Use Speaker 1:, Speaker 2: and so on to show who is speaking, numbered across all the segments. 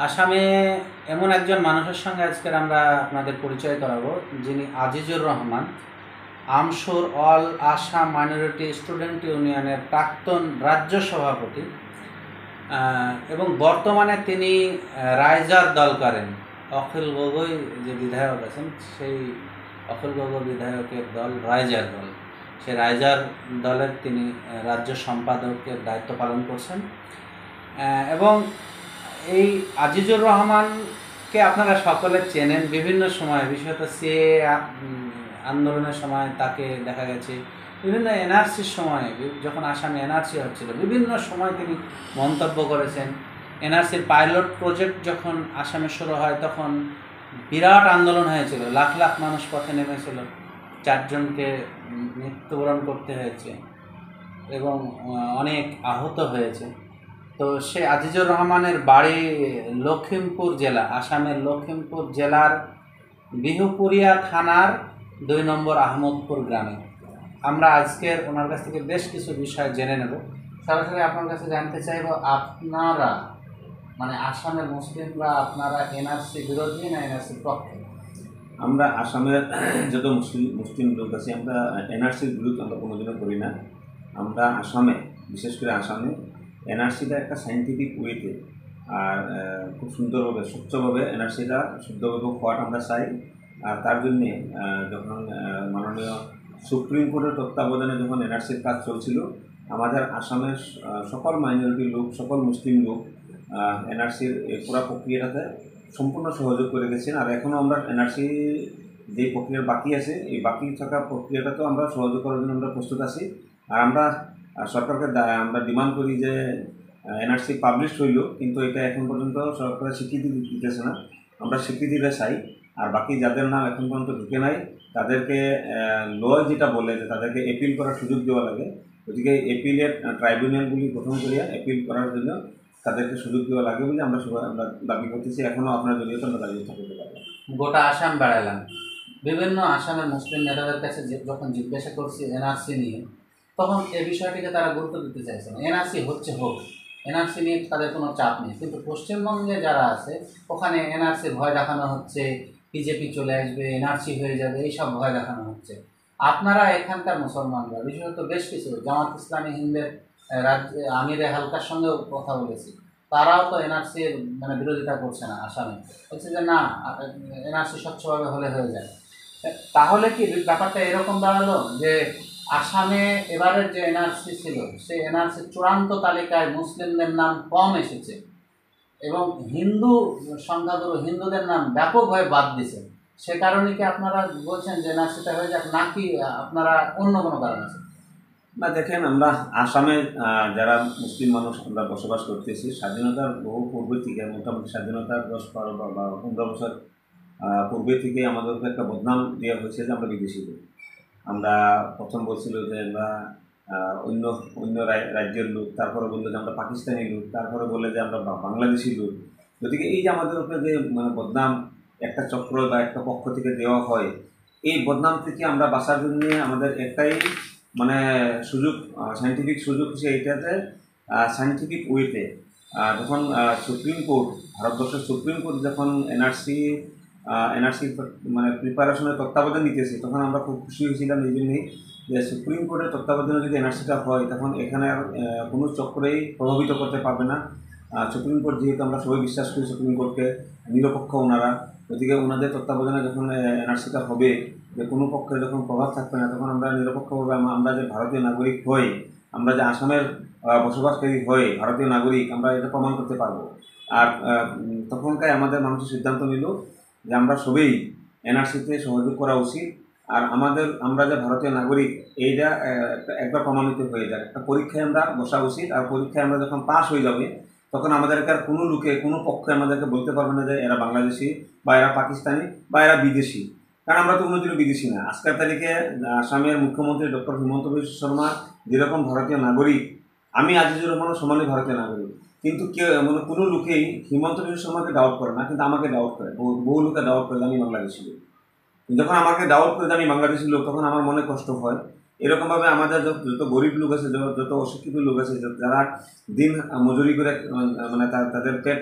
Speaker 1: আসামে এমন একজন মানুষের সঙ্গে আজকের আমরা আপনাদের পরিচয় করাবো, যিনি আজিজুর রহমান, আমসুর অল আসাম মাইনরিটি স্টুডেন্ট ইউনিয়নের প্রাক্তন রাজ্য সভাপতি এবং বর্তমানে তিনি রাইজার দল করেন। অখিল গগৈ যে বিধায়ক আছেন, সেই অখিল গগৈ বিধায়কের দল রাইজার দল, সেই রাইজার দলের তিনি রাজ্য সম্পাদকের দায়িত্ব পালন করছেন। এবং এই আজিজুর রহমানকে আপনারা সকলে চেনেন। বিভিন্ন সময়, বিশেষত সিএ আন্দোলনের সময় তাকে দেখা গেছে, বিভিন্ন এনআরসির সময়, যখন আসামে এনআরসি হচ্ছিল, বিভিন্ন সময় তিনি মন্তব্য করেছেন। এনআরসির পাইলট প্রজেক্ট যখন আসামে শুরু হয়, তখন বিরাট আন্দোলন হয়েছিল, লাখ লাখ মানুষ পথে নেমেছিল, 4 জনকে মৃত্যুবরণ করতে হয়েছে এবং অনেক আহত হয়েছে। তো সে আজিজুর রহমানের বাড়ি লখিমপুর জেলা, আসামের লখিমপুর জেলার বিহুপুরিয়া থানার 2 নম্বর আহমদপুর গ্রামে। আমরা আজকের ওনার কাছ থেকে বেশ কিছু বিষয় জেনে নেব। সরাসরি আপনার কাছে জানতে চাইব, আপনারা মানে আসামের মুসলিমরা, আপনারা এনআরসি বিরোধী না এনআরসির পক্ষে?
Speaker 2: আমরা আসামের যত মুসলিম লোক আছে, আমরা এনআরসির বিরুদ্ধে আমরা কোনোদিনও করি না। আমরা আসামে, বিশেষ করে আসামে এনআরসিটা একটা সাইন্টিফিক ওয়েতে আর খুব সুন্দরভাবে, স্বচ্ছভাবে এনআরসিটা শুদ্ধভাবে হওয়াটা আমরা চাই। আর তার জন্যে যখন মাননীয় সুপ্রিম কোর্টের তত্ত্বাবধানে যখন এনআরসির কাজ চলছিল, আমাদের আসামের সকল মাইনরিটি লোক, সকল মুসলিম লোক এনআরসির পুরো প্রক্রিয়াটাতে সম্পূর্ণ সহযোগ করে গেছেন। আর এখনও আমরা এনআরসি যে প্রক্রিয়া বাকি আছে, এই বাকি থাকা প্রক্রিয়াটাতেও আমরা সহযোগ করার জন্য আমরা প্রস্তুত আছি। আর আমরা সরকারকে আমরা ডিমান্ড করি যে এনআরসি পাবলিশ হইল, কিন্তু এটা এখন পর্যন্ত সরকারের স্বীকৃতি দিতেছে না। আমরা স্বীকৃতিটা চাই। আর বাকি যাদের নাম এখন পর্যন্ত ঢুকে নাই, তাদেরকে ল যেটা বলে যে তাদেরকে এপিল করার সুযোগ দেওয়া লাগে। গতিকে এপিলের ট্রাইব্যুনালগুলি গঠন করিয়া এপিল করার জন্য তাদেরকে সুযোগ দেওয়া লাগে বলে আমরা সবাই আমরা দাবি করতেছি। এখনও আপনার জড়িয়ে আমরা দাবি করতে পারবো।
Speaker 1: গোটা আসাম বেড়ালাম, বিভিন্ন আসামের মুসলিম নেতাদের কাছে যখন জিজ্ঞাসা করছি এনআরসি নিয়ে, তখন এই বিষয়টিকে তারা গুরুত্ব দিতে চাইছে না। এনআরসি হচ্ছে হোক, এনআরসি নিয়ে তাদের কোনো চাপ নেই। কিন্তু পশ্চিমবঙ্গে যারা আছে, ওখানে এনআরসির ভয় দেখানো হচ্ছে, বিজেপি চলে আসবে, এনআরসি হয়ে যাবে, এইসব ভয় দেখানো হচ্ছে। আপনারা এখানকার মুসলমানরা, বিশেষত বেশ কিছু জামাত ইসলামী হিন্দের আমিরে হালকার সঙ্গেও কথা বলেছি, তারাও তো এনআরসির মানে বিরোধিতা করছে না আসামে, বলছে যে না, এনআরসি স্বচ্ছভাবে হলে হয়ে যায়। তাহলে কি ব্যাপারটা এরকম দাঁড়ালো যে আসামে এবারের যে এনআরসি ছিল, সেই এনআরসির চূড়ান্ত তালিকায় মুসলিমদের নাম কম এসেছে এবং হিন্দু সংখ্যাগুরু হিন্দুদের নাম ব্যাপকভাবে বাদ দিছে? সে কারণে কি আপনারা বলছেন যে এনআরসিটা হয়ে যাক, নাকি আপনারা অন্য কোনো কারণ আছে?
Speaker 2: না, দেখেন, আমরা আসামে যারা মুসলিম মানুষ আমরা বসবাস করতেছি, স্বাধীনতার বহু পূর্বে থেকে, মোটামুটি স্বাধীনতার 10-12 বা 15 বছর পূর্বে থেকে আমাদেরকে একটা বদনাম দেওয়া হয়েছে যে আমরা বিদেশি লোক। আমরা প্রথম বলছিল যে আমরা অন্য অন্য রাজ্যের লোক, তারপরে বললো যে আমরা পাকিস্তানি লোক, তারপরে বললে যে আমরা বাংলাদেশি লোক। গতিকে এই যে আমাদের উপরে যে মানে বদনাম একটা চক্র বা একটা পক্ষ থেকে দেওয়া হয়, এই বদনাম থেকে আমরা বাঁচার জন্য আমাদের একটাই মানে সুযোগ, সায়েন্টিফিক সুযোগ হচ্ছে এইটাতে, সায়েন্টিফিক ওয়েতে যখন সুপ্রিম কোর্ট, ভারতবর্ষের সুপ্রিম কোর্ট যখন এনআরসি মানে প্রিপারেশনের তত্ত্বাবধান নিতেছে, তখন আমরা খুব খুশি হয়েছিলাম এই জন্যেই যে সুপ্রিম কোর্টের তত্ত্বাবধানে যদি এনআরসিটা হয়, তখন এখানে আর কোনো চক্রেই প্রভাবিত করতে পারবে না। সুপ্রিম কোর্ট, যেহেতু আমরা সবাই বিশ্বাস করি সুপ্রিম কোর্টকে, নিরপেক্ষ ওনারা, গতিকে ওনাদের তত্ত্বাবধানে যখন এনআরসিটা হবে, যে কোনো পক্ষে যখন প্রভাব থাকবে না, তখন আমরা নিরপেক্ষভাবে আমরা যে ভারতীয় নাগরিক হই, আমরা যে আসামের বসবাসকারী হই, ভারতীয় নাগরিক, আমরা এটা প্রমাণ করতে পারবো। আর তখনকার আমাদের মানুষের সিদ্ধান্ত নিল যে আমরা সবাই এনআরসিতে সহযোগ করা উচিত। আর আমরা যে ভারতীয় নাগরিক, এইটা একবার প্রমাণিত হয়ে যায়, একটা পরীক্ষায় আমরা বসা উচিত। আর পরীক্ষায় আমরা যখন পাস হয়ে যাবে, তখন আমাদেরকে আর কোনো লোকে, কোনো পক্ষে আমাদেরকে বলতে পারবে না যে এরা বাংলাদেশি বা এরা পাকিস্তানি বা এরা বিদেশি। কারণ আমরা তো কোনোদিনও বিদেশি না। আজকের তারিখে আসামের মুখ্যমন্ত্রী ডক্টর হিমন্ত বিশ্ব শর্মা যেরকম ভারতীয় নাগরিক, আমি আজিজুর রহমানও সমানই ভারতীয় নাগরিক। কিন্তু কেউ মানে কোনো লোকেই হিমন্ত বিশ্ব শর্মাকে ডাউট করে না, কিন্তু আমাকে ডাউট করে, বহু লোকে ডাউট করে আমি বাংলাদেশি লোক। যখন আমাকে ডাউট করে আমি বাংলাদেশি লোক, তখন আমার মনে কষ্ট হয়। এরকমভাবে আমাদের যত গরিব লোক আছে, যত অশিক্ষিত লোক আছে, যারা দিন মজুরি করে মানে তাদের পেট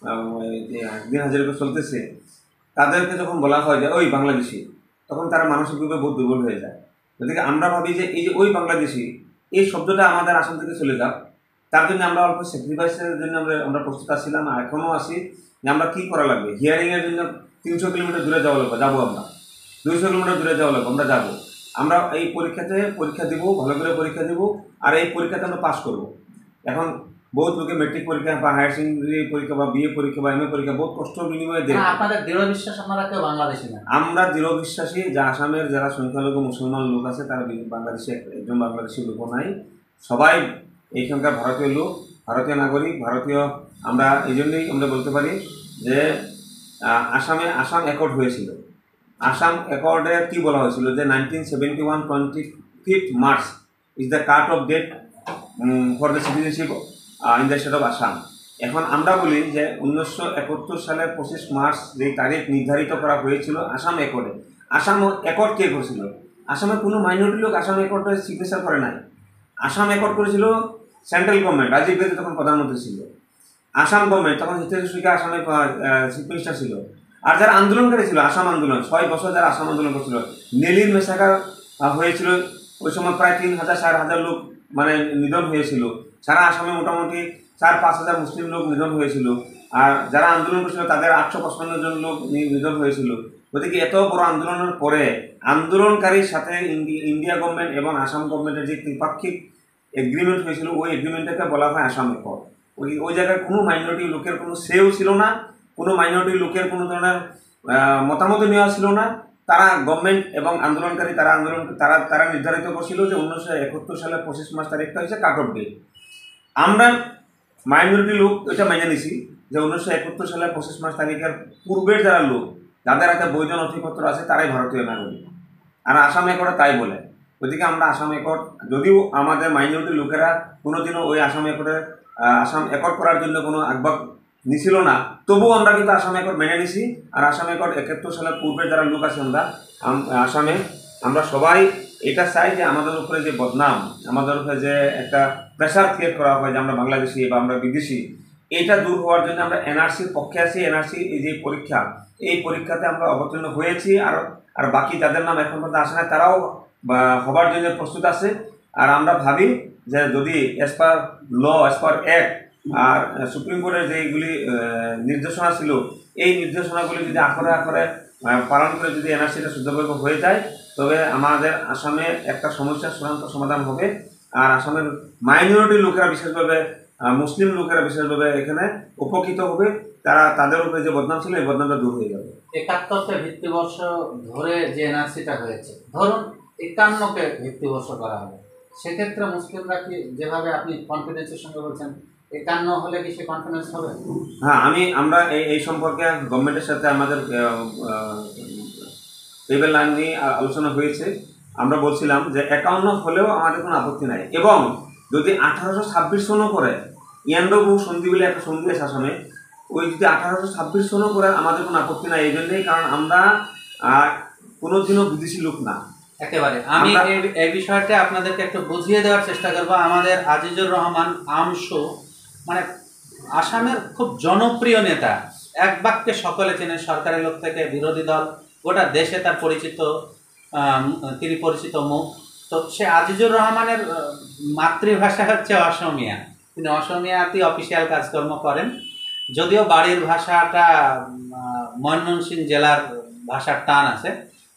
Speaker 2: যে দিন হাজারিকা চলতেছে, তাদেরকে যখন বলা হয় যে ওই বাংলাদেশি, তখন তারা মানসিকভাবে বহুত দুর্বল হয়ে যায়। গতিকে আমরা ভাবি যে এই যে ওই বাংলাদেশি, এই শব্দটা আমাদের আসাম থেকে চলে যাক, তার জন্য আমরা অল্প স্যাক্রিফাইসের জন্য আমরা প্রস্তুত আসছিলাম, আর এখনও আছি যে আমরা কী করা লাগবে। হিয়ারিংয়ের জন্য 300 কিলোমিটার দূরে যাওয়া লাগবে, যাবো আমরা 200 কিলোমিটার দূরে যাওয়া লাগবে, আমরা যাবো। আমরা এই পরীক্ষা দিব, ভালো করে পরীক্ষা দিব, আর এই পরীক্ষাতে আমরা পাস করব। এখন বহুত লোকে মেট্রিক পরীক্ষা বা হায়ার সেকেন্ডারি পরীক্ষা বা বিএ পরীক্ষা বা এমএ পরীক্ষা বহুত কষ্ট বিনিময়ে দেয়।
Speaker 1: আপনাদের দৃঢ় বিশ্বাস আপনারা কেউ বাংলাদেশি না?
Speaker 2: আমরা দৃঢ় বিশ্বাসী যে আসামের যারা সংখ্যালঘু মুসলমান লোক আছে তারা বাংলাদেশি, একজন বাংলাদেশি লোকও নাই, সবাই এইখানকার ভারতীয় লোক, ভারতীয় নাগরিক, ভারতীয়। আমরা এই জন্যই আমরা বলতে পারি যে আসাম অ্যাকর্ড হয়েছিল। আসাম অ্যাকর্ডে কী বলা হয়েছিল যে 1971 25 March is the cut off date for the citizenship in the state of Assam. এখন আমরা বলি যে 1971 সালের 25 মার্চ যে তারিখ নির্ধারিত করা হয়েছিল আসাম অ্যাকর্ডে। আসাম অ্যাকর্ড কে করেছিল? আসামের কোনো মাইনরিটি লোক আসাম অ্যাকর্ডে সিগনেচার করে নাই। আসাম অ্যাকর্ড করেছিল সেন্ট্রাল গভর্নমেন্ট, রাজীব গান্ধী তখন প্রধানমন্ত্রী ছিল। আসাম গভর্নমেন্ট তখন হিতেশ সুইকা আসামের চিফ মিনিস্টার ছিল। আর যারা আন্দোলনকারী ছিল, আসাম আন্দোলন 6 বছর যারা আসাম আন্দোলন করছিল, নেলির মেসাকার হয়েছিল, ওই সময় প্রায় 3,000-4,000 লোক মানে নিধন হয়েছিল। সারা আসামে মোটামুটি 4-5 হাজার মুসলিম লোক নিধন হয়েছিল। আর যারা আন্দোলন করেছিল তাদের 855 জন লোক নিধন হয়েছিল। গতিকে এত বড় আন্দোলনের পরে আন্দোলনকারীর সাথে ইন্ডিয়া গভর্নমেন্ট এবং আসাম গভর্নমেন্টের যে ত্রিপাক্ষিক এগ্রিমেন্ট হয়েছিল, ওই এগ্রিমেন্টটাকে বলা হয় আসাম অ্যাকর্ড। ওই জায়গায় কোনো মাইনরিটি লোকের কোনো সেও ছিল না, কোনো মাইনরিটি লোকের কোনো ধরনের মতামত নেওয়া ছিল না। তারা গভর্নমেন্ট এবং আন্দোলনকারী তারা নির্ধারিত করছিল যে 1971 সালের 25 মার্চ তারিখটা হচ্ছে কাট অফ ডেট। আমরা মাইনরিটি লোক এটা মেনে নিছি যে 1971 সালের 25 মার্চ তারিখের পূর্বের যারা লোক, যাদের হাতে বৈধ নথিপত্র আছে, তারাই ভারতীয় নাগরিক। আর আসাম অ্যাকর্ডে তাই বলে। গতিকে আমরা আসাম অ্যাকর্ড, যদিও আমাদের মাইনরিটি লোকেরা কোনোদিনও ওই আসাম অ্যাকর্ড করার জন্য কোনো আগ্রহ নিছিল না, তবুও আমরা কিন্তু আসাম অ্যাকর্ড মেনে নিছি। আর আসাম অ্যাকর্ড 71 সালের পূর্বের যারা লোক আছে আসামে, আমরা সবাই এটা চাই যে আমাদের উপরে যে বদনাম, আমাদের উপরে যে একটা প্রেশার ক্রিয়েট করা হয় যে আমরা বাংলাদেশি বা আমরা বিদেশি, এইটা দূর হওয়ার জন্য আমরা এনআরসির পক্ষে আছি। এনআরসি এই যে পরীক্ষা, এই পরীক্ষাতে আমরা অবতীর্ণ হয়েছি। আর বাকি যাদের নাম এখন পর্যন্ত আসে না, তারাও হবার জন্য প্রস্তুত আছে। আর আমরা ভাবি যে যদি অ্যাজ পার ল, অ্যাজ পার অ্যাক্ট আর সুপ্রিম কোর্টের যেগুলি নির্দেশনা ছিল, এই নির্দেশনাগুলি যদি আখরে পালন করে যদি এনআরসিটা শুদ্ধভাবে হয়ে যায়, তবে আমাদের আসামে একটা সমস্যার চূড়ান্ত সমাধান হবে। আর আসামের মাইনরিটি লোকেরা, বিশেষভাবে মুসলিম লোকেরা বিশেষভাবে এখানে উপকৃত হবে। তাদের উপরে যে বদনাম ছিল, এই বদনামটা দূর হয়ে যাবে।
Speaker 1: 71কে ভিত্তিবর্ষ ধরে যে এনআরসিটা হয়েছে, ধরুন 51কে ভিত্তিবর্ষ করা হবে, সেক্ষেত্রে মুসলিমরা কি, যেভাবে আপনি কনফিডেন্সের সঙ্গে বলছেন, 51 হলে কি সে কনফিডেন্স হবে?
Speaker 2: হ্যাঁ, আমরা এই সম্পর্কে গভর্নমেন্টের সাথে আমাদের টেবিল লাইন নিয়ে আলোচনা হয়েছে। আমরা বলছিলাম যে 51 হলেও আমাদের কোনো আপত্তি নাই, এবং যদি 1826 সনও করে, ইয়ান্ডবু সন্ধি বলে একটা সন্ধি আছে আসামে, ওই যদি 1826 সনও করে আমাদের কোনো আপত্তি নাই। এই জন্যই, কারণ আমরা কোনোদিনও বিদেশি লোক না।
Speaker 1: একেবারে আমি এই বিষয়টা আপনাদেরকে একটু বুঝিয়ে দেওয়ার চেষ্টা করব। আমাদের আজিজুর রহমান আমশো মানে আসামের খুব জনপ্রিয় নেতা, এক বাক্যে সকলে চেনে, সরকারি লোক থেকে বিরোধী দল, গোটা দেশে তার তিনি পরিচিত মুখ। তো সে আজিজুর রহমানের মাতৃভাষা হচ্ছে অসমীয়া, তিনি অসমীয়াতেই অফিসিয়াল কাজকর্ম করেন। যদিও বাড়ির ভাষাটা ময়মনসিংহ জেলার ভাষার টান আছে,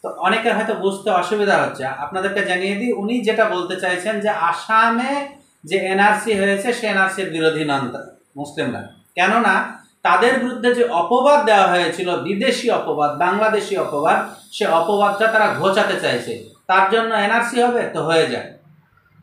Speaker 1: তো অনেকের হয়তো বুঝতে অসুবিধা হচ্ছে। আপনাদেরকে জানিয়ে দিই, উনি যেটা বলতে চাইছেন যে আসামে যে এনআরসি হয়েছে, সে এনআরসির বিরোধী নন মুসলিমরা। কেননা তাদের বিরুদ্ধে যে অপবাদ দেওয়া হয়েছিল, বিদেশি অপবাদ, বাংলাদেশি অপবাদ, সে অপবাদটা তারা ঘোচাতে চাইছে। তার জন্য এনআরসি হবে তো হয়ে যায়,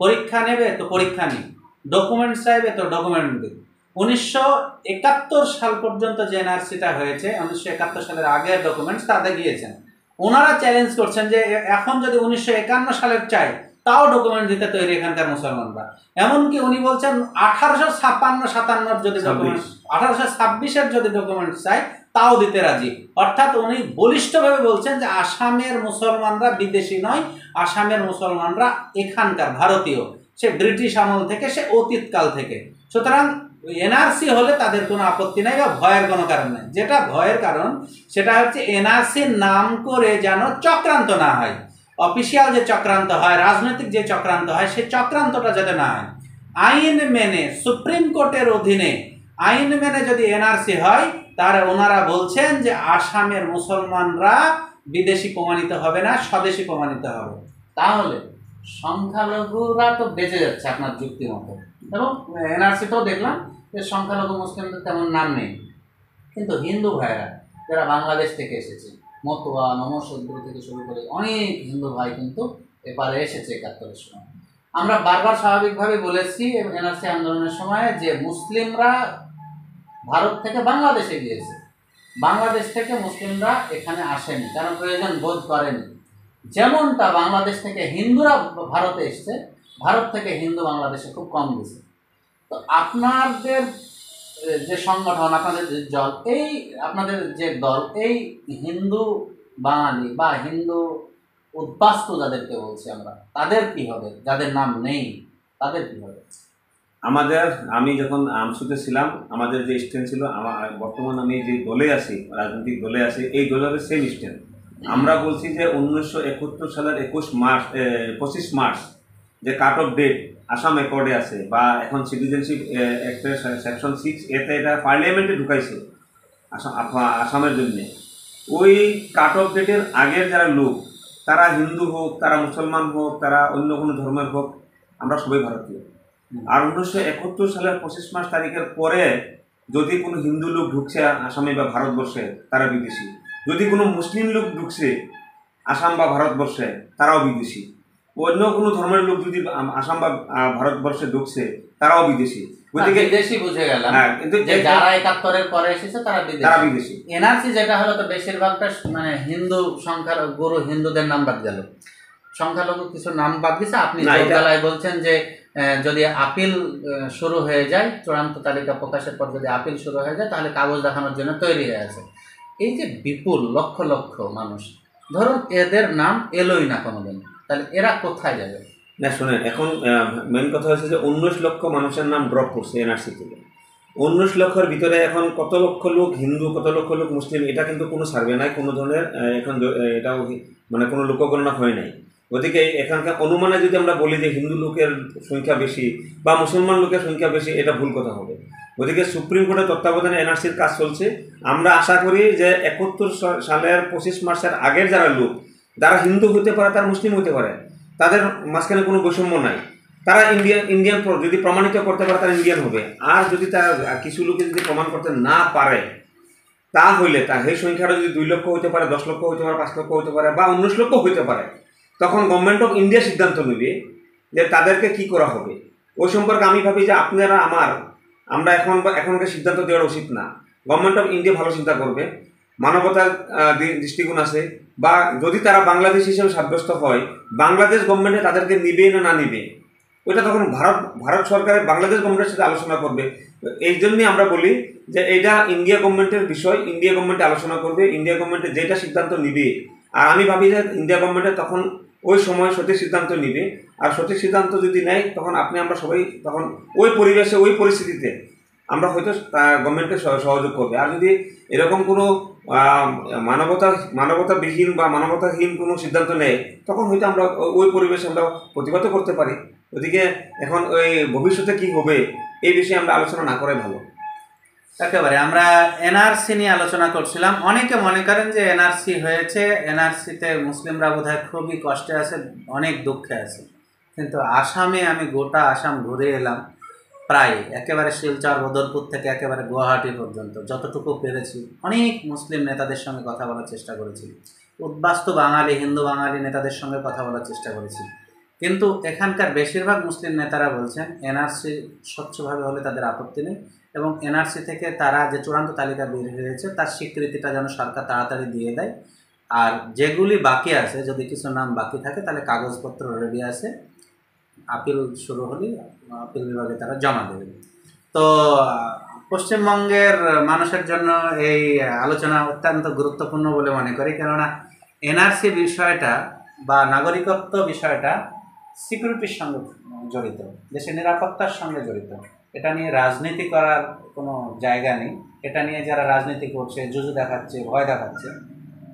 Speaker 1: পরীক্ষা নেবে তো পরীক্ষা নিই, ডকুমেন্টস চাইবে তো ডকুমেন্ট দিই। 1971 সাল পর্যন্ত যে এনআরসিটা হয়েছে, 1971 সালের আগের ডকুমেন্টস তাদের গিয়েছেন। ওনারা চ্যালেঞ্জ করছেন যে এখন যদি 1951 সালের চাই, তাও ডকুমেন্ট দিতে তৈরি এখানকার মুসলমানরা। এমনকি উনি বলছেন 1856-57 যদি ডকুমেন্ট, 1826-এর যদি ডকুমেন্ট চাই, তাও দিতে রাজি। অর্থাৎ উনি বলিষ্ঠভাবে বলছেন যে আসামের মুসলমানরা বিদেশি নয়, আসামের মুসলমানরা এখানকার ভারতীয়, সে ব্রিটিশ আমল থেকে, সে অতীতকাল থেকে। সুতরাং এনআরসি হলে তাদের কোনো আপত্তি নাই বা ভয়ের কোনো কারণ নাই। যেটা ভয়ের কারণ সেটা হচ্ছে এনআরসির নাম করে যেন চক্রান্ত না হয়, অফিসিয়াল যে চক্রান্ত হয়, রাজনৈতিক যে চক্রান্ত হয়, সেই চক্রান্তটা যাতে না হয়। আইন মেনে, সুপ্রিম কোর্টের অধীনে আইন মেনে যদি এনআরসি হয়, তাহলে ওনারা বলছেন যে আসামের মুসলমানরা বিদেশি প্রমাণিত হবে না, স্বদেশি প্রমাণিত হবে। তাহলে সংখ্যালঘুরা তো বেঁচে যাচ্ছে আপনার যুক্তি মতো, এবং এনআরসিতেও দেখলাম যে সংখ্যালঘু মুসলিমদের তেমন নাম নেই। কিন্তু হিন্দু ভাইরা যারা বাংলাদেশ থেকে এসেছে, মতুয়া, নমঃশূদ্র থেকে শুরু করে অনেক হিন্দু ভাই কিন্তু এপারে এসেছে 71-এর সময়। আমরা বারবার স্বাভাবিকভাবে বলেছি এনআরসি আন্দোলনের সময় যে মুসলিমরা ভারত থেকে বাংলাদেশে গিয়েছে, বাংলাদেশ থেকে মুসলিমরা এখানে আসেনি, কারণ প্রয়োজন বোধ করেনি। যেমনটা বাংলাদেশ থেকে হিন্দুরা ভারতে এসছে, ভারত থেকে হিন্দু বাংলাদেশে খুব কম গেছে। তো আপনাদের যে সংগঠন, আপনাদের যে দল, এই হিন্দু বাঙালি বা হিন্দু উদ্বাস্তু যাদেরকে বলছি আমরা, তাদের কি হবে? যাদের নাম নেই তাদের কি হবে?
Speaker 2: আমি যখন আমসুতে ছিলাম, আমাদের যে স্ট্যান্ড ছিল, বর্তমান আমি যে দলে আছি, রাজনৈতিক দলে আছি, এই দলের সেম স্ট্যান্ড। আমরা বলছি যে 1971 সালের 25 মার্চ যে কাট অফ ডেট আসাম অ্যাকর্ডে আছে, বা এখন সিটিজেনশিপ অ্যাক্টের সেকশন 6 এতে এটা পার্লামেন্টে ঢুকাইছে আসামের জন্যে। ওই কাট অফ ডেটের আগের যারা লোক, তারা হিন্দু হোক, তারা মুসলমান হোক, তারা অন্য কোনো ধর্মের হোক, আমরা সবাই ভারতীয়। আর 1971 সালের 25 মার্চ তারিখের পরে যদি কোনো হিন্দু লোক ঢুকছে আসামে বা ভারতবর্ষে, তারা বিদেশি। যদি কোনো মুসলিম লোক ঢুকছে আসাম বা ভারতবর্ষে, তারাও বিদেশি। অন্য কোনো ধর্মের লোক যদি আসাম বা ভারতবর্ষে ঢুকছে, তারাও বিদেশি।
Speaker 1: বিদেশি বুঝে গেলাম, কিন্তু যারা 71-এর পরে এসেছে তারা বিদেশি। এনআরসি যেটা হলো, তো বেশিরভাগটা মানে হিন্দু সংখ্যাগুরু হিন্দুদের নাম বাদ গেল, সংখ্যালঘু কিছু নাম বাদ দিছে। আপনি যোগদালায় বলছেন যে যদি আপিল শুরু হয়ে যায়, চূড়ান্ত তালিকা প্রকাশের পর যদি আপিল শুরু হয়ে যায়, তাহলে কাগজ দেখানোর জন্য তৈরি হয়ে আছে। এই যে বিপুল লক্ষ লক্ষ মানুষ, ধরুন এদের নাম এলোই না কোনোদিন, তাহলে এরা কোথায় যাবে?
Speaker 2: না শোনেন, এখন মেন কথা হচ্ছে যে 19 লক্ষ মানুষের নাম ড্রপ করছে এনআরসি থেকে। 19 লক্ষের ভিতরে এখন কত লক্ষ লোক হিন্দু, কত লক্ষ লোক মুসলিম, এটা কিন্তু কোনো সার্ভে নাই, কোনো ধরনের এখন এটাও মানে কোনো লোকগণনা হয় নাই। গতিকে এখানকার অনুমানে যদি আমরা বলি যে হিন্দু লোকের সংখ্যা বেশি বা মুসলমান লোকের সংখ্যা বেশি, এটা ভুল কথা হবে। গতিকে সুপ্রিম কোর্টের তত্ত্বাবধানে এনআরসির কাজ চলছে। আমরা আশা করি যে 71 সালের 25 মার্চের আগের যারা লোক, যারা হিন্দু হতে পারে, তারা মুসলিম হতে পারে, তাদের মাঝখানে কোনো বৈষম্য নাই। তারা ইন্ডিয়ান যদি প্রমাণিত করতে পারে, তারা ইন্ডিয়ান হবে। আর যদি তারা কিছু লোকে যদি প্রমাণ করতে না পারে, তাহলে সেই সংখ্যাটা যদি 2 লক্ষ হতে পারে, 10 লক্ষ হতে পারে, 5 লক্ষ হতে পারে, বা 19 লক্ষ হতে পারে, তখন গভর্নমেন্ট অফ ইন্ডিয়া সিদ্ধান্ত নেবে যে তাদেরকে কি করা হবে। ওই সম্পর্কে আমি ভাবি যে আমরা এখনকার সিদ্ধান্ত দেওয়ার উচিত না। গভর্নমেন্ট অফ ইন্ডিয়া ভালো চিন্তা করবে, মানবতার দৃষ্টিকোণ আছে, বা যদি তারা বাংলাদেশ হিসেবে সাব্যস্ত হয়, বাংলাদেশ গভর্নমেন্টে তাদেরকে নিবে না নিবে, ওইটা তখন ভারত সরকারের বাংলাদেশ গভর্নমেন্টের সাথে আলোচনা করবে। এই জন্যই আমরা বলি যে এটা ইন্ডিয়া গভর্নমেন্টের বিষয়, ইন্ডিয়া গভর্নমেন্টে আলোচনা করবে, ইন্ডিয়া গভর্নমেন্টে যেটা সিদ্ধান্ত নিবে। আর আমি ভাবি যে ইন্ডিয়া গভর্নমেন্টে তখন ওই সময় সঠিক সিদ্ধান্ত নিবে। আর সঠিক সিদ্ধান্ত যদি নেয়, তখন আমরা সবাই তখন ওই পরিবেশে, ওই পরিস্থিতিতে আমরা হয়তো গভর্নমেন্টকে সহযোগ করবে। আর যদি এরকম কোনো মানবতাবিহীন বা মানবতাহীন কোনো সিদ্ধান্ত নেয়, তখন হয়তো আমরা ওই পরিবেশে আমরা প্রতিবাদ করতে পারি। ওদিকে এখন ওই ভবিষ্যতে কি হবে এই বিষয়ে আমরা আলোচনা না করে ভালো।
Speaker 1: একেবারে আমরা এনআরসি নিয়ে আলোচনা করছিলাম। অনেকে মনে করেন যে এনআরসি হয়েছে, এনআরসিতে মুসলিমরা বোধহয় খুবই কষ্টে আছে, অনেক দুঃখে আছে। কিন্তু আসামে আমি গোটা আসাম ঘুরে এলাম, প্রায় একেবারে শিলচর, বদরপুর থেকে একেবারে গুয়াহাটি পর্যন্ত যতটুকু পেরেছি, অনেক মুসলিম নেতাদের সঙ্গে কথা বলার চেষ্টা করেছি, উদ্বাস্তু বাঙালি, হিন্দু বাঙালি নেতাদের সঙ্গে কথা বলার চেষ্টা করেছি। কিন্তু এখানকার বেশিরভাগ মুসলিম নেতারা বলছেন এনআরসি স্বচ্ছভাবে হলে তাদের আপত্তি নেই, এবং এনআরসি থেকে তারা যে চূড়ান্ত তালিকা বের হয়েছে তার স্বীকৃতিটা যেন সরকার তাড়াতাড়ি দিয়ে দেয়। আর যেগুলি বাকি আছে, যদি কিছু নাম বাকি থাকে, তাহলে কাগজপত্র রেডি আছে, আপিল শুরু হলেই আপিল বিভাগে তারা জমা দেবে। তো পশ্চিমবঙ্গের মানুষের জন্য এই আলোচনা অত্যন্ত গুরুত্বপূর্ণ বলে মনে করি, কেননা এনআরসি বিষয়টা বা নাগরিকত্ব বিষয়টা সিকিউরিটির সঙ্গে জড়িত, দেশের নিরাপত্তার সঙ্গে জড়িত। এটা নিয়ে রাজনীতি করার কোনো জায়গা নেই। এটা নিয়ে যারা রাজনীতি করছে, জুজু দেখাচ্ছে, ভয় দেখাচ্ছে,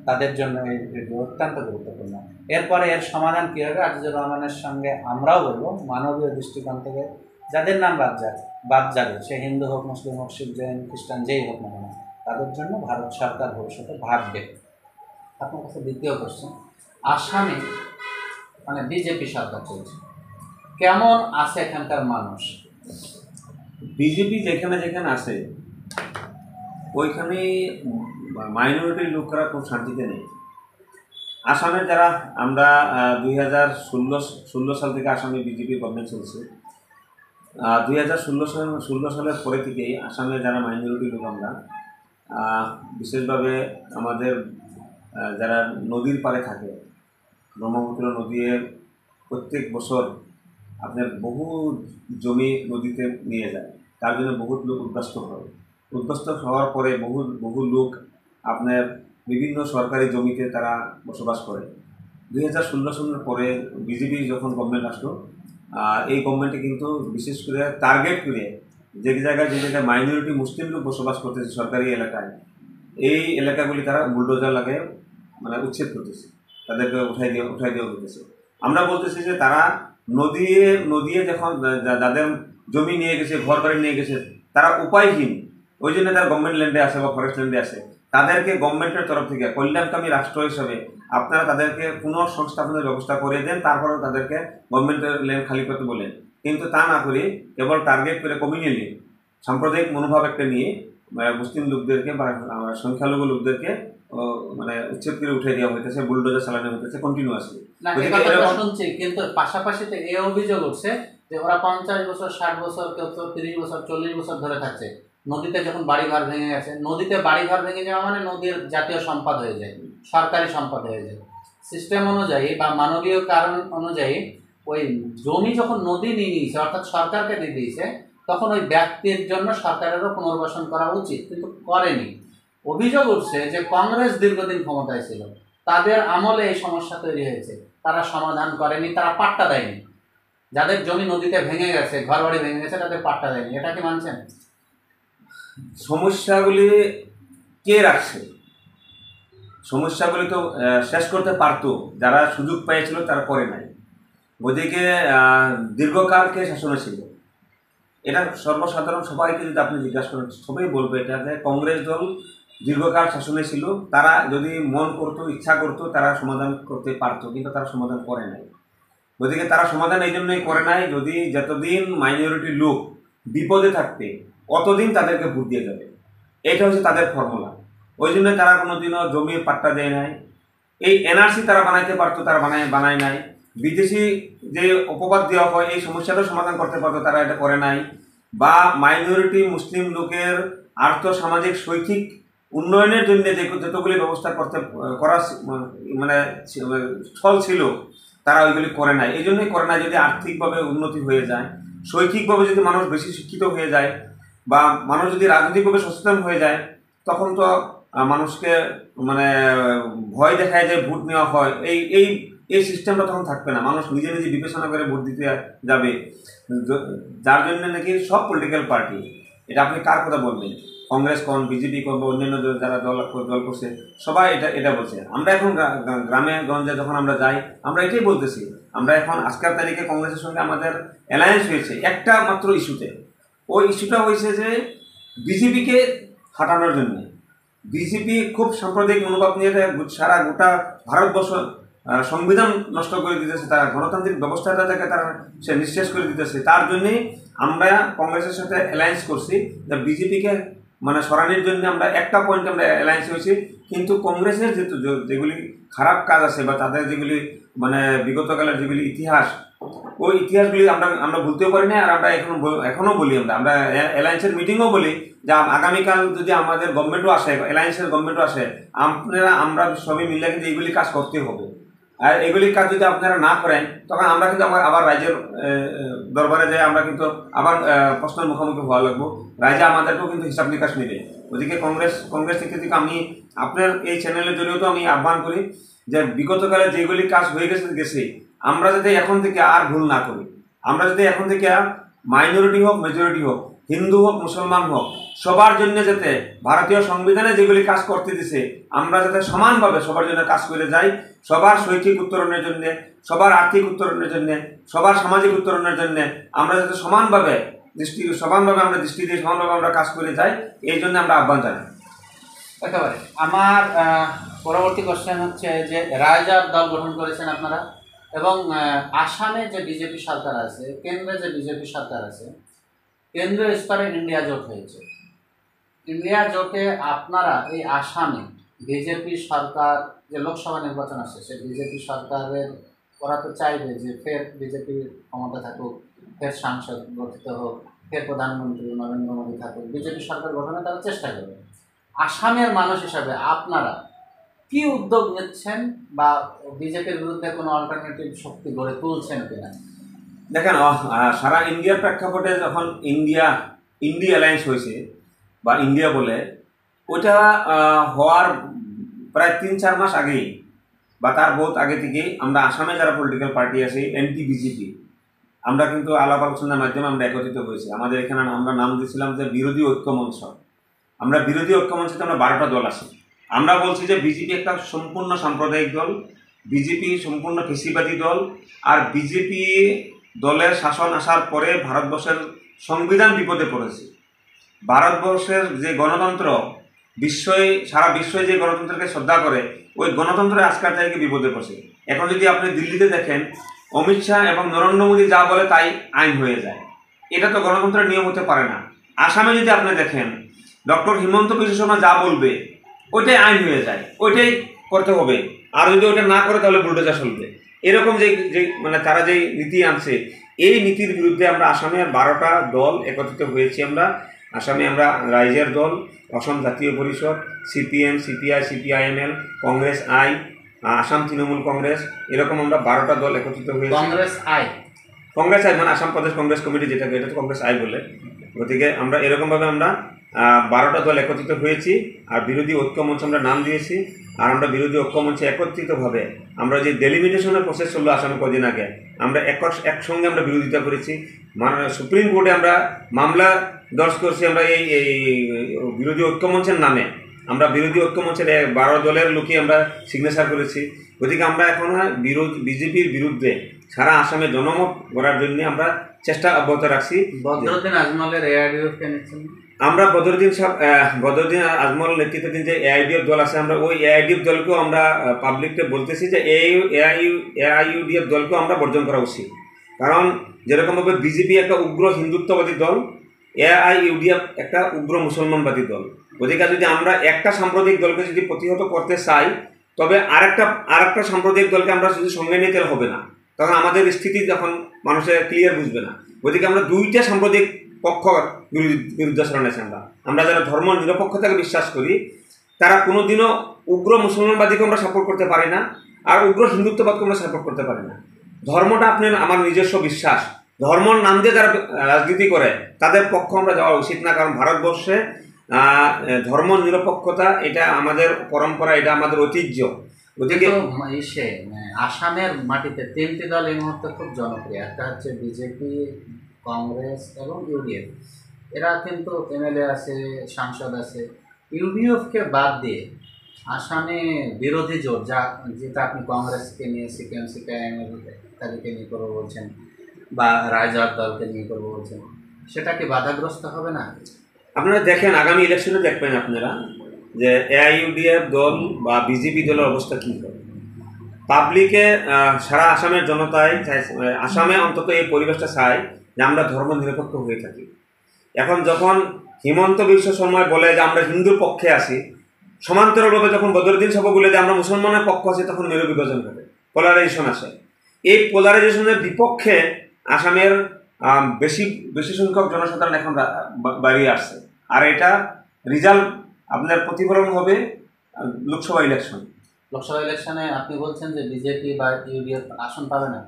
Speaker 1: তাদের জন্য এই ভিডিও অত্যন্ত গুরুত্বপূর্ণ। এরপরে এর সমাধান কী হবে আজিজুর রহমানের সঙ্গে আমরাও বলবো মানবীয় দৃষ্টিকোণ থেকে যাদের নাম বাদ যাবে, সে হিন্দু হোক, মুসলিম হোক, শিখ, জৈন, খ্রিস্টান, যেই হোক না কেন, তাদের জন্য ভারত সরকার ভবিষ্যতে ভাববে। আপনার কাছে দ্বিতীয় প্রশ্ন, আসামে মানে বিজেপি সরকার চলছে, কেমন আছে এখানকার মানুষ?
Speaker 2: বিজেপি যেখানে যেখানে আসে ওইখানে মাইনরিটির লোকরা খুব শান্তিতে নেই। আসামের যারা আমরা 2016 সাল থেকে আসামে বিজেপি গভর্নমেন্ট চলছে। 2016 সালের পরে থেকেই আসামের যারা মাইনরিটি লোক আমরা বিশেষভাবে আমাদের যারা নদীর পাড়ে থাকে, ব্রহ্মপুত্র নদীর প্রত্যেক বছর আপনার বহু জমি নদীতে নিয়ে যায়, তার জন্য বহুত লোক উদ্বাস্ত হয়। উদ্বাস্ত হওয়ার পরে বহু লোক আপনার বিভিন্ন সরকারি জমিতে তারা বসবাস করে। 2016 সালের পরে বিজেপি যখন গভর্নমেন্ট আসলো, এই গভর্নমেন্টে কিন্তু বিশেষ করে টার্গেট করে যে জায়গায় মাইনরিটি মুসলিম লোক বসবাস করতেছে সরকারি এলাকায়, এই এলাকাগুলি তারা বুলডোজার লাগে মানে উচ্ছেদ করতেছে, তাদেরকে উঠাই দেওয়া হতেছে। আমরা বলতেছি যে তারা নদীয়ে যখন যাদের জমি নিয়ে গেছে, ঘর বাড়ি নিয়ে গেছে, তারা উপায়হীন, ওই জন্য তারা গভর্নমেন্ট ল্যান্ডে আসে বা ফরেস্ট ল্যান্ডে আসে। তাদেরকে গভর্নমেন্টের তরফ থেকে কল্যাণকামী রাষ্ট্র হিসাবে আপনারা তাদেরকে পুনঃসংস্থাপনের ব্যবস্থা করে দেন, তারপরেও তাদেরকে গভর্নমেন্টের ল্যান্ড খালি করতে বলেন। কিন্তু তা না করে কেবল টার্গেট করে কমিউনালি সাম্প্রদায়িক মনোভাব একটা নিয়ে মুসলিম লোকদেরকে বা সংখ্যালঘু লোকদেরকে মানে উচ্ছেদ করে উঠে দেওয়া হইতেছে, বুলডোজার চালানো হইতেছে কন্টিনিউয়াসলি।
Speaker 1: শুনছি, কিন্তু পাশাপাশি এ অভিযোগ উঠছে যে ওরা 50 বছর, 60 বছর, কেউ 30 বছর, 40 বছর ধরে থাকছে নদীতে। যখন বাড়িঘর ভেঙে গেছে, নদীতে বাড়িঘর ভেঙে যাওয়া মানে নদীর জাতীয় সম্পদ হয়ে যায়, সরকারি সম্পদ হয়ে যায়। সিস্টেম অনুযায়ী বা মানবীয় কারণ অনুযায়ী ওই জমি যখন নদী নিয়ে নিয়েছে, অর্থাৎ সরকারকে দিয়ে দিয়েছে, তখন ওই ব্যক্তির জন্য সরকারেরও পুনর্বাসন করা উচিত, কিন্তু করেনি। অভিযোগ উঠছে যে কংগ্রেস দীর্ঘদিন ক্ষমতায় ছিল, তাদের আমলে এই সমস্যা তৈরি হয়েছে, তারা সমাধান করেনি, তারা পাট্টা দেয়নি। যাদের জমি নদীতে ভেঙে গেছে, ঘর বাড়ি ভেঙে গেছে, তাদের পাট্টা দেয়নি। এটা কি মানছেন?
Speaker 2: সমস্যাগুলি কে রাখছে? সমস্যাগুলি তো শেষ করতে পারতো, যারা সুযোগ পেয়েছিল তারা করে নাই। ওদিকে দীর্ঘকাল কে শাসনে ছিল, এটা সর্বসাধারণ সবাইকে যদি আপনি জিজ্ঞাসা করেন সবাই বলবে এটা যে কংগ্রেস দল দীর্ঘকাল শাসনে ছিল। তারা যদি মন করতো, ইচ্ছা করতো, তারা সমাধান করতে পারতো, কিন্তু তারা সমাধান করে নাই। ওদিকে তারা সমাধান এই জন্যই করে নাই, যদি যতদিন মাইনরিটি লোক বিপদে থাকতে অতদিন তাদেরকে ভোট দিয়ে যাবে, এটা হচ্ছে তাদের ফর্মুলা। ওই জন্য তারা কোনোদিনও জমির পাট্টা দেয় নাই। এই এনআরসি তারা বানাইতে পারতো, তারা বানায় নাই। বিদেশি যে অপবাদ দেওয়া হয় এই সমস্যাটাও সমাধান করতে পারতো, তারা এটা করে নাই। বা মাইনরিটি মুসলিম লোকের আর্থ সামাজিক শৈক্ষিক উন্নয়নের জন্য যে যতগুলি ব্যবস্থা করা মানে ছল ছিল, তারা ওইগুলি করে নাই। এই জন্যই করে নাই। যদি আর্থিকভাবে উন্নতি হয়ে যায়, শৈক্ষিকভাবে যদি মানুষ বেশি শিক্ষিত হয়ে যায়, বা মানুষ যদি রাজনৈতিকভাবে সচেতন হয়ে যায়, তখন তো মানুষকে মানে ভয় দেখায় যে ভোট নেওয়া হয়, এই সিস্টেমটা তখন থাকবে না। মানুষ নিজে নিজে বিবেচনা করে ভোট দিতে যাবে, যার জন্য নাকি সব পলিটিক্যাল পার্টি, এটা আপনি কার কথা বলবেন, কংগ্রেস কোন, বিজেপি কোন, বা অন্যান্য যারা দল করছে, সবাই এটা বলছে। আমরা এখন গ্রামে গঞ্জে যখন আমরা যাই, আমরা এটাই বলতেছি। আমরা এখন আজকের তারিখে কংগ্রেসের সঙ্গে আমাদের অ্যালায়েন্স হয়েছে একটা মাত্র ইস্যুতে। ওই ইস্যুটা হয়েছে যে বিজেপিকে হাঁটানোর জন্য। বিজেপি খুব সাম্প্রদায়িক মনোভাব নিয়ে সারা গোটা ভারতবর্ষ সংবিধান নষ্ট করে দিতেছে, তারা গণতান্ত্রিক ব্যবস্থাটাকে তারা সে নিঃশেষ করে দিতেছে। তার জন্যেই আমরা কংগ্রেসের সাথে অ্যালায়েন্স করছি, যে বিজেপিকে মানে সরানোর জন্য আমরা একটা পয়েন্ট আমরা অ্যালায়েন্স হয়েছি। কিন্তু কংগ্রেসের যেগুলি খারাপ কাজ আছে, বা তাদের যেগুলি মানে বিগতকালের যেগুলি ইতিহাস, ওই ইতিহাসগুলি আমরা ভুলতেও পারি না। আর আমরা এখনো বলি, আমরা অ্যালায়েন্সের মিটিংও বলি যে আগামীকাল যদি আমাদের গভর্নমেন্টও আসে, অ্যালায়েন্সের গভর্নমেন্টও আসে, আমরা সবাই মিলে কিন্তু এইগুলি কাজ করতে হবে। আর এগুলির কাজ যদি আপনারা না করেন, তখন আমরা কিন্তু আবার রাজ্যের দরবারে যাই, আমরা কিন্তু আবার প্রশ্নের মুখোমুখি হওয়া লাগবো। রাজ্যে আমাদেরকেও কিন্তু হিসাব নিকাশ নেবে। ওদিকে কংগ্রেস থেকে আমি আপনার এই চ্যানেলের জন্যও তো আমি আহ্বান করি যে বিগতকালে যেগুলি কাজ হয়ে গেছে, আমরা যাতে এখন থেকে আর ভুল না করি। আমরা যদি এখন থেকে মাইনরিটি হোক মেজরিটি হোক, হিন্দু হোক মুসলমান হোক, সবার জন্য যাতে ভারতীয় সংবিধানে যেগুলি কাজ করতে দিছে আমরা যাতে সমানভাবে সবার জন্য কাজ করে যাই, সবার শৈক্ষিক উত্তরণের জন্য, সবার আর্থিক উত্তরণের জন্য, সবার সামাজিক উত্তরণের জন্য আমরা যাতে সমানভাবে আমরা দৃষ্টি দিয়ে সমানভাবে আমরা কাজ করে যাই, এই জন্য আমরা আহ্বান জানাই।
Speaker 1: একেবারে। আমার পরবর্তী কোশ্চেন হচ্ছে যে রায়জার দল গঠন করেছেন আপনারা, এবং আসামে যে বিজেপি সরকার আছে, কেন্দ্রে যে বিজেপি সরকার আছে, কেন্দ্রীয় স্তরে ইন্ডিয়া জোট হয়েছে। ইন্ডিয়া জোটে আপনারা এই আসামে বিজেপি সরকার, যে লোকসভা নির্বাচন আসছে, সে বিজেপি সরকারের, ওরা তো চাইবে যে ফের বিজেপি ক্ষমতা থাকুক, ফের সাংসদ গঠিত হোক, ফের প্রধানমন্ত্রী নরেন্দ্র মোদী থাকুক, বিজেপি সরকার গঠনে তারা চেষ্টা করবে। আসামের মানুষ হিসাবে আপনারা কি উদ্যোগ নিচ্ছেন, বা বিজেপির বিরুদ্ধে কোনো অল্টারনেটিভ শক্তি গড়ে তুলছেন কিনা?
Speaker 2: দেখেন, সারা ইন্ডিয়ার প্রেক্ষাপটে যখন ইন্ডিয়া অ্যালায়েন্স হয়েছে বা ইন্ডিয়া বলে, ওটা হওয়ার প্রায় 3-4 মাস আগেই বা তার বহুত আগে থেকেই আমরা আসামে যারা পলিটিক্যাল পার্টি আছে এনটি বিজেপি, আমরা কিন্তু আলাপ আলোচনার মাধ্যমে আমরা একত্রিত হয়েছি। আমাদের এখানে আমরা নাম দিয়েছিলাম যে বিরোধী ঐক্য মঞ্চ। আমরা বিরোধী ঐক্য মঞ্চে আমরা 12টা দল আছি। আমরা বলছি যে বিজেপি একটা সম্পূর্ণ সাম্প্রদায়িক দল, বিজেপি সম্পূর্ণ ফেসিবাদী দল, আর বিজেপি দলের শাসন আসার পরে ভারতবর্ষের সংবিধান বিপদে পড়েছে। ভারতবর্ষের যে গণতন্ত্র, সারা বিশ্বই যে গণতন্ত্রকে শ্রদ্ধা করে, ওই গণতন্ত্রের আজকাল থেকে বিপদে পড়ছে। এখন যদি আপনি দিল্লিতে দেখেন, অমিত শাহ এবং নরেন্দ্র মোদী যা বলে তাই আইন হয়ে যায়। এটা তো গণতন্ত্রের নিয়ম হতে পারে না। আসামে যদি আপনি দেখেন, ডক্টর হিমন্ত বিশ্ব শর্মা যা বলবে ওইটাই আইন হয়ে যায়, ওইটাই করতে হবে। আর যদি ওইটা না করে তাহলে বুলডোজার চলবে। এরকম যে মানে তারা যে নীতি আনছে, এই নীতির বিরুদ্ধে আমরা আসামে 12টা দল একত্রিত হয়েছি। আসামে আমরা রাইজের দল, অসম জাতীয় পরিষদ, CPM, CPI, CPIML, Congress I, Assam Trinamool Congress, এরকম আমরা 12টা দল একত্রিত হয়েছি। কংগ্রেস আই মানে আসাম প্রদেশ কংগ্রেস কমিটি, যেটাকে এটা তো কংগ্রেস আই বলে। গতিকে আমরা এরকমভাবে আমরা 12টা দল একত্রিত হয়েছি, আর বিরোধী ঐক্য মঞ্চ আমরা নাম দিয়েছি। আর আমরা বিরোধী ঐক্য মঞ্চে একত্রিতভাবে আমরা যে ডেলিমিটেশনের প্রসেস চললো আসামে কদিন আগে, আমরা একসঙ্গে আমরা বিরোধিতা করেছি। মানে সুপ্রিম কোর্টে আমরা মামলা দর্জ করছি। আমরা এই বিরোধী ঐক্য মঞ্চের নামে, আমরা বিরোধী ঐক্য মঞ্চের 12 দলের লোকই আমরা সিগনেচার করেছি। গতিকে আমরা এখন বিজেপির বিরুদ্ধে সারা আসামে জনমত গড়ার জন্য আমরা চেষ্টা অব্যাহত রাখছি।
Speaker 1: বদরুদ্দিন আজমলের এআইডিএফকে নিচ্ছেন
Speaker 2: আমরা, বদরুদ্দিন আজমল নেতৃত্বাধীন যে এআইডিএফ দল আছে, আমরা ওই এআইডিএফ দলকেও আমরা পাবলিককে বলতেছি যে এআইইউডিএফ দলকেও আমরা বর্জন করা উচিত। কারণ যেরকমভাবে বিজেপি একটা উগ্র হিন্দুত্ববাদী দল, এআইইউডিএফ একটা উগ্র মুসলমানবাদী দল। গতিকে যদি আমরা একটা সাম্প্রদায়িক দলকে যদি প্রতিহত করতে চাই, তবে আরেকটা সাম্প্রদায়িক দলকে আমরা যদি সঙ্গে নিতে হবে না, তখন আমাদের স্থিতি যখন মানুষের ক্লিয়ার বুঝবে না। গতিকে আমরা 2টা সাম্প্রদায়িক পক্ষ বিরুদ্ধাচরণ আছে। আমরা যারা ধর্ম নিরপেক্ষতাকে বিশ্বাস করি, তারা কোনোদিনও উগ্র মুসলমানবাদীকে আমরা সাপোর্ট করতে পারি না, আর উগ্র হিন্দুত্ববাদকে আমরা সাপোর্ট করতে পারি না। ধর্মটা আমার নিজস্ব বিশ্বাস। ধর্মর নাম দিয়ে যারা রাজনীতি করে তাদের পক্ষ আমরা যাওয়া উচিত না। কারণ ভারতবর্ষে ধর্ম নিরপেক্ষতা এটা আমাদের পরম্পরা, এটা আমাদের ঐতিহ্য। গতিকে
Speaker 1: আসামের মাটিতে 3টি দল এই মুহূর্তে খুব জনপ্রিয়। একটা হচ্ছে বিজেপি, কংগ্রেস এবং ইউডিএফ। এরা কিন্তু এমএলএ আছে, সাংসদ আছে। ইউডিএফকে বাদ দিয়ে আসামে বিরোধী জোট, যেটা আপনি কংগ্রেসকে নিয়ে, সিপিএম, সিপিআইএম তাদেরকে নিয়ে করবো বলছেন, বা রায়জার দলকে নিয়ে করবো বলছেন, সেটা কি বাধাগ্রস্ত হবে না?
Speaker 2: আপনারা দেখেন, আগামী ইলেকশনে দেখবেন আপনারা যে এআইইউডিএফ দল বা বিজেপি দলের অবস্থা কী হবে। পাবলিকে, সারা আসামের জনতায় আসামে অন্তত এই পরিবেশটা চায় যে আমরা ধর্ম নিরপেক্ষ হয়ে থাকি। এখন যখন হিমন্ত বিশ্ব শর্মা বলে যে আমরা হিন্দুর পক্ষে আছি, সমান্তরালভাবে যখন বদরুদ্দিন সাহেব বলে যে আমরা মুসলমানের পক্ষ আছি, তখন মেরু বিভাজন ঘটে, পোলারাইজেশন আসে। এই পোলারাইজেশনের বিপক্ষে আসামের বেশি সংখ্যক জনসাধারণ এখন বাড়িয়ে আসছে। আর এটা রেজাল্ট আপনার প্রতিফলন হবে লোকসভা ইলেকশনে।
Speaker 1: আপনি বলছেন যে বিজেপি বা ইউডিএফ আসন পাবে না?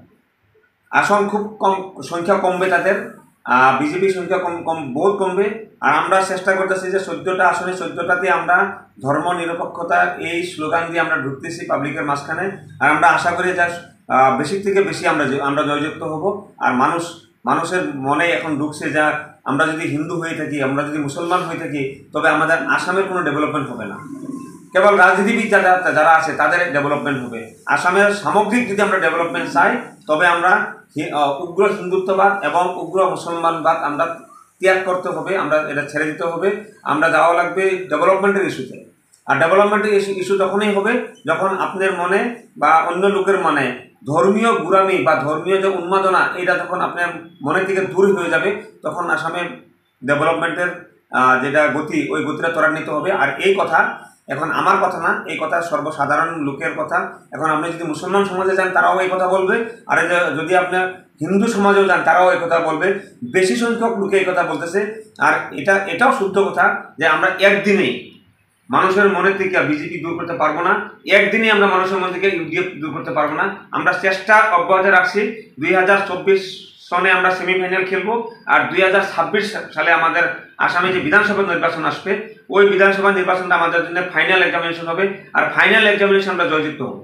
Speaker 2: আসন খুব কম, সংখ্যা কমবে তাদের। বিজেপির সংখ্যা বহুত কমবে। আর আমরা চেষ্টা করতেছি যে 14টা আসনে 14টাতে আমরা ধর্ম নিরপেক্ষতা এই স্লোগান দিয়ে আমরা ঢুকতেছি পাবলিকের মাঝখানে। আর আমরা আশা করি যে বেশি থেকে বেশি আমরা জয়যুক্ত হব। আর মানুষের মনে এখন ঢুকছে যা আমরা যদি হিন্দু হয়ে থাকি, আমরা যদি মুসলমান হয়ে থাকি, তবে আমাদের আসামের কোনো ডেভেলপমেন্ট হবে না। কেবল রাজনীতিবিদ যারা আছে তাদের ডেভেলপমেন্ট হবে। আসামের সামগ্রিক যদি আমরা ডেভেলপমেন্ট চাই, তবে আমরা উগ্র হিন্দুত্ববাদ এবং উগ্র মুসলমানবাদ আমরা ত্যাগ করতে হবে, আমরা এটা ছেড়ে দিতে হবে। আমরা যাওয়া লাগবে ডেভেলপমেন্টের ইস্যুতে। আর ডেভেলপমেন্টের ইস্যু তখনই হবে যখন আপনার মনে বা অন্য লোকের মনে ধর্মীয় গুরামি বা ধর্মীয় যে উন্মাদনা, এটা যখন আপনার মনে থেকে দূর হয়ে যাবে, তখন আসামে ডেভেলপমেন্টের যেটা গতি, ওই গতিটা ত্বরান্বিত হবে। আর এই কথা এখন আমার কথা না, এই কথা সর্বসাধারণ লোকের কথা। এখন আপনি যদি মুসলমান সমাজে যান, তারাও এই কথা বলবে। আর যদি আপনার হিন্দু সমাজেও যান, তারাও এই কথা বলবে। বেশি সংখ্যক লোকে এই কথা বলতেছে। আর এটাও শুদ্ধ কথা যে আমরা একদিনেই মানুষের মনে থেকে বিজেপি দূর করতে পারবো না, একদিনে আমরা মানুষের মন থেকে ইউডিএফ দূর করতে পারবো না। আমরা চেষ্টা অব্যাহত রাখছি। 2024 সনে আমরা সেমিফাইনাল খেলবো। আর 2026 সালে আমাদের আসামে যে বিধানসভা নির্বাচন আসবে, ওই বিধানসভা নির্বাচনটা আমাদের জন্য ফাইনাল এক্সামিনেশন হবে। আর ফাইনাল এক্সামিনেশন আমরা জয়যুক্ত হব।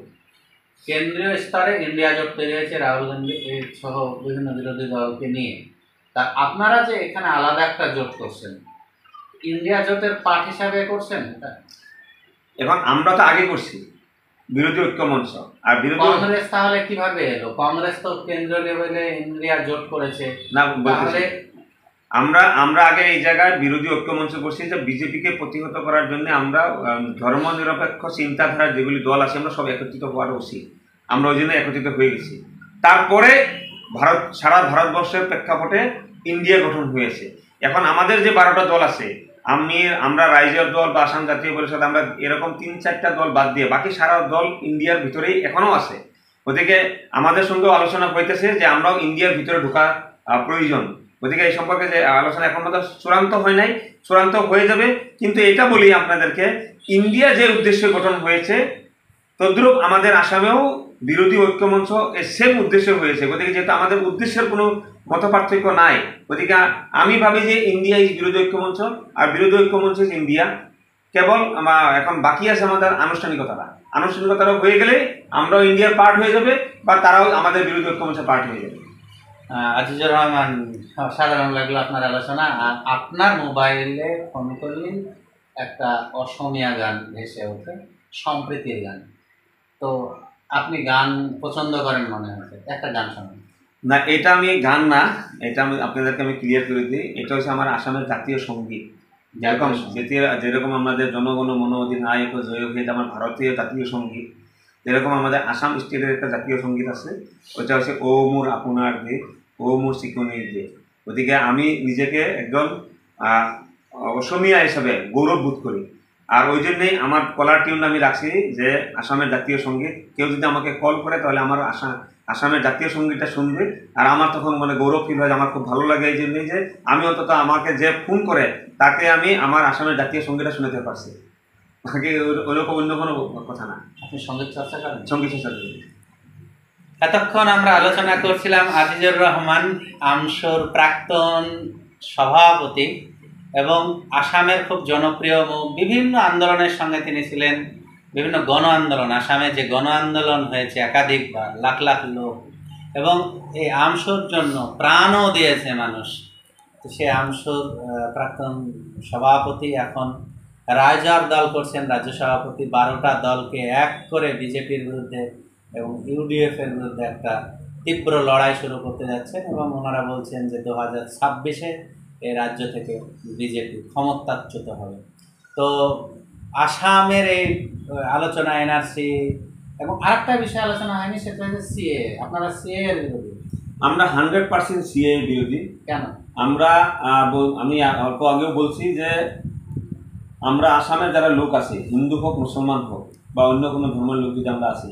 Speaker 1: কেন্দ্রীয় স্তরে ইন্ডিয়া জোট তৈরি হয়েছে রাহুল গান্ধী সহ বিভিন্ন বিরোধী দলকে নিয়ে। তা আপনারা যে এখানে আলাদা একটা জোট করছেন, ইন্ডিয়া জোটের পার্ট হিসাবে করছেন?
Speaker 2: এখন আমরা তো আগে করছি বিরোধী ঐক্য মঞ্চ। আর বিরোধী
Speaker 1: কংগ্রেস তাহলে কিভাবে এলো? কংগ্রেস তো কেন্দ্রীয় লেভেলে ইন্ডিয়া জোট করেছে
Speaker 2: না,
Speaker 1: তাহলে
Speaker 2: আমরা আগে এই জায়গায় বিরোধী ঐক্য মঞ্চ করছি যে বিজেপিকে প্রতিহত করার জন্য আমরা ধর্মনিরপেক্ষ চিন্তাধারার যেগুলি দল আছে আমরা সব একত্রিত হওয়ার উচিত। আমরা ওই জন্য একত্রিত হয়ে গেছি। তারপরে সারা ভারতবর্ষের প্রেক্ষাপটে ইন্ডিয়া গঠন হয়েছে। এখন আমাদের যে 12টা দল আছে, আমরা রাইজের দল বা আসাম জাতীয় পরিষদ, আমরা এরকম 3-4টা দল বাদ দিয়ে বাকি সারা দল ইন্ডিয়ার ভিতরেই এখনো আছে। ওদিকে আমাদের সঙ্গেও আলোচনা হইতেছে যে আমরাও ইন্ডিয়ার ভিতরে ঢোকা প্রয়োজন। ওদিকে এই সম্পর্কে যে আলোচনা এখন মতো চূড়ান্ত হয় নাই, চূড়ান্ত হয়ে যাবে। কিন্তু এটা বলি আপনাদেরকে, ইন্ডিয়া যে উদ্দেশ্যে গঠন হয়েছে, তদ্রূপ আমাদের আসামেও বিরোধী ঐক্যমঞ্চ সেম উদ্দেশ্যে হয়েছে। গতিকে যেহেতু আমাদের উদ্দেশ্যের কোনো মত পার্থক্য নাই, গতিকে আমি ভাবি যে ইন্ডিয়া ইজ বিরোধী ঐক্যমঞ্চ আর বিরোধী ঐক্যমঞ্চ ইজ ইন্ডিয়া। কেবল এখন বাকি আছে আমাদের আনুষ্ঠানিকতাটা হয়ে গেলে আমরাও ইন্ডিয়ার পার্ট হয়ে যাবে বা তারাও আমাদের বিরোধী ঐক্যমঞ্চের পার্ট হয়ে যাবে।
Speaker 1: আজিজুর রহমান, সাধারণ লাগলো আপনার আলোচনা। আর আপনার মোবাইলে ফোন করলেন একটা অসমীয়া গান ভেসে ওঠে, সম্প্রীতির গান। তো আপনি গান পছন্দ করেন মনে হচ্ছে, একটা গান শোনেন
Speaker 2: না। এটা আমি গান না, এটা আমি আপনাদেরকে ক্লিয়ার করে দিই। এটা হচ্ছে আমার আসামের জাতীয় সঙ্গীত। যেরকম আমাদের জনগণ মন অধিনায়ক জয় হে, আমার ভারতীয় জাতীয় সঙ্গীত। যেরকম আমাদের আসাম স্টেটের একটা জাতীয় সঙ্গীত আছে, ওটা হচ্ছে ও মোর আপনার দে, ও মোর চিকনির দে। গতিকে আমি নিজেকে একদম অসমীয়া হিসাবে গৌরব বোধ করি। আর ওই জন্যেই আমার কলার টিউন আমি রাখছি যে আসামের জাতীয় সঙ্গীত। কেউ যদি আমাকে কল করে তাহলে আমার আসামের জাতীয় সঙ্গীতটা শুনবে। আর আমার তখন গৌরব ফিল হয়, আমার খুব ভালো লাগে এই জন্যই যে আমি অন্তত আমাকে যে ফোন করে তাকে আমি আমার আসামের জাতীয় সঙ্গীতটা শুনতে পারছি। বাকি ওইরকম অন্য কোনো কথা না।
Speaker 1: আপনি সঙ্গীত চর্চা করেন?
Speaker 2: সঙ্গীত চর্চা করি।
Speaker 1: এতক্ষণ আমরা আলোচনা করছিলাম আজিজুর রহমান, আমসোর প্রাক্তন সভাপতি এবং আসামের খুব জনপ্রিয় বিভিন্ন আন্দোলনের সঙ্গে তিনি ছিলেন। বিভিন্ন গণ আন্দোলন, আসামে যে গণ আন্দোলন হয়েছে একাধিকবার, লাখ লাখ লোক, এবং এই আমসোর জন্য প্রাণও দিয়েছে মানুষ। তো সে আমসোর প্রাক্তন সভাপতি এখন রাইজার দল করছেন, রাজ্য সভাপতি। 12টা দলকে এক করে বিজেপির বিরুদ্ধে এবং ইউডিএফের বিরুদ্ধে একটা তীব্র লড়াই শুরু করতে যাচ্ছেন। এবং ওনারা বলছেন যে 2026-এ এই রাজ্য থেকে বিজেপি ক্ষমতাচ্যুত হবে। তো আসামের এই আলোচনা এনআরসি এবং আরেকটা বিষয়ে আলোচনা হয়নি, সেটা হচ্ছে সিএ। আপনারা সিএ এর বিরোধী?
Speaker 2: আমরা 100% সিএ বিরোধী।
Speaker 1: কেন?
Speaker 2: আমি অল্প আগেও বলছি যে আমরা আসামের যারা লোক আছে, হিন্দু হোক মুসলমান হোক বা অন্য কোনো ধর্মের লোক যদি আমরা আছি,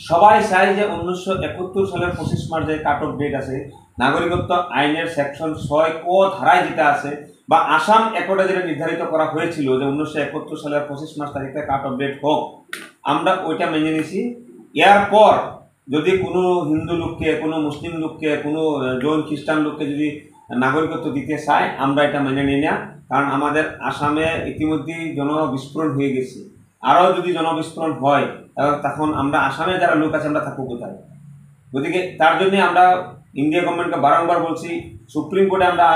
Speaker 2: সবাই চাই যে 1971 সালের 25 মার্চ যে কাট অফ ডেট আছে, নাগরিকত্ব আইনের সেকশন 6 ক ধারায় যেটা আছে বা আসাম অ্যাকর্ডে যেটা নির্ধারিত করা হয়েছিল যে 1971 সালের 25 মার্চ তারিখে কাট অফ ডেট হোক, আমরা ওইটা মেনে নিছি। এরপর যদি কোনো হিন্দু লোককে, কোনো মুসলিম লোককে, কোনো জৈন খ্রিস্টান লোককে যদি নাগরিকত্ব দিতে চায়, আমরা এটা মেনে নিই না। কারণ আমাদের আসামে ইতিমধ্যেই জনবিস্ফোরণ হয়ে গেছে। আরও যদি জনবিস্ফোরণ হয় তখন আমরা আসামে যারা লোক আছে আমরা থাকবো কোথায়? গতিকে তার জন্যে আমরা ইন্ডিয়া গভর্নমেন্টকে বারংবার বলছি, সুপ্রিম কোর্টে আমরা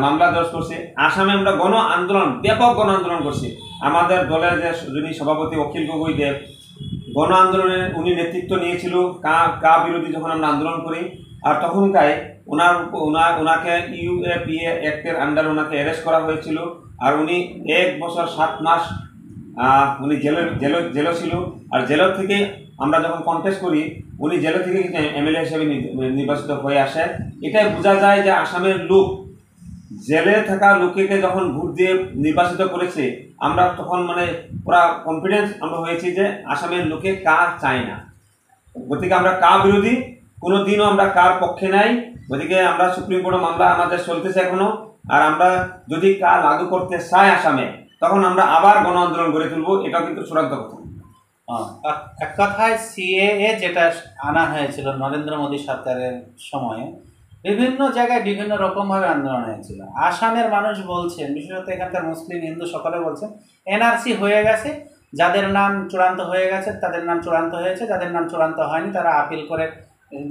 Speaker 2: মামলা দর্জ করছি। আসামে আমরা গণ আন্দোলন, ব্যাপক গণ আন্দোলন করছি। আমাদের দলের যে যিনি সভাপতি অখিল গগৈ দেব, গণ আন্দোলনে উনি নেতৃত্ব নিয়েছিল কা বিরোধী যখন আমরা আন্দোলন করি। আর তখনকায় ওনাকে ইউএপিএ অ্যাক্টের আন্ডার ওনাকে অ্যারেস্ট করা হয়েছিল। আর উনি 1 বছর 7 মাস উনি জেলে ছিল। আর জেলের থেকে আমরা যখন কন্টেস্ট করি, উনি জেলে থেকে এমএলএ হিসেবে নির্বাচিত হয়ে আসেন। এটাই বোঝা যায় যে আসামের লোক জেলে থাকা লোককে যখন ভোট দিয়ে নির্বাচিত করেছে, আমরা তখন মানে পুরা কনফিডেন্স আমরা হয়েছি যে আসামের লোকে কার চায় না। গতিকে আমরা কা বিরোধী, কোনো দিনও আমরা কার পক্ষে নাই। গতিকে আমরা সুপ্রিম কোর্টে মামলা আমাদের চলতেছে এখনো। আর আমরা যদি কা লাগু করতে চাই আসামে, তখন আমরা আবার গণ আন্দোলন গড়ে তুলবো। এটাও কিন্তু চূড়ান্ত কথা।
Speaker 1: এক কথায় সিএএ যেটা আনা হয়েছিল নরেন্দ্র মোদী সরকারের সময়ে, বিভিন্ন জায়গায় বিভিন্ন রকমভাবে আন্দোলন হয়েছিল। আসামের মানুষ বলছেন, বিশেষত এখানকার মুসলিম হিন্দু সকলে বলছেন এনআরসি হয়ে গেছে, যাদের নাম চূড়ান্ত হয়ে গেছে তাদের নাম চূড়ান্ত হয়েছে, যাদের নাম চূড়ান্ত হয়নি তারা আপিল করে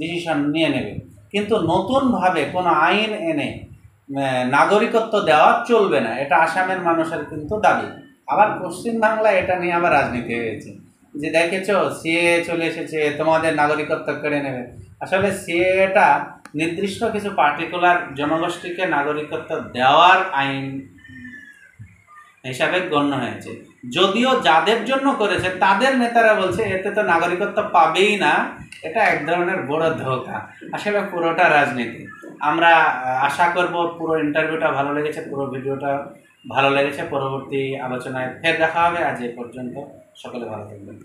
Speaker 1: ডিসিশন নিয়ে নেবে। কিন্তু নতুনভাবে কোনো আইন এনে নাগরিকত্ব দেওয়া চলবে না, এটা আসামের মানুষের কিন্তু দাবি। আবার পশ্চিমবাংলায় এটা নিয়ে আবার রাজনীতি হয়েছে যে দেখেছো সিএ চলে এসেছে, তোমাদের নাগরিকত্ব কেড়ে নেবে। আসলে সিএটা নির্দিষ্ট কিছু পার্টিকুলার জনগোষ্ঠীকে নাগরিকত্ব দেওয়ার আইন হিসাবে গণ্য হয়েছে। যদিও যাদের জন্য করেছে তাদের নেতারা বলছে এতে তো নাগরিকত্ব পাবেই না, এটা এক ধরনের বড় ধোঁকা। আসলে পুরোটা রাজনীতি। আমরা আশা করব পুরো ইন্টারভিউটা ভালো লেগেছে, পুরো ভিডিওটা ভালো লেগেছে। পরবর্তী আলোচনায় ফের দেখা হবে। আজ এই পর্যন্ত, সকলে ভালো থাকবেন।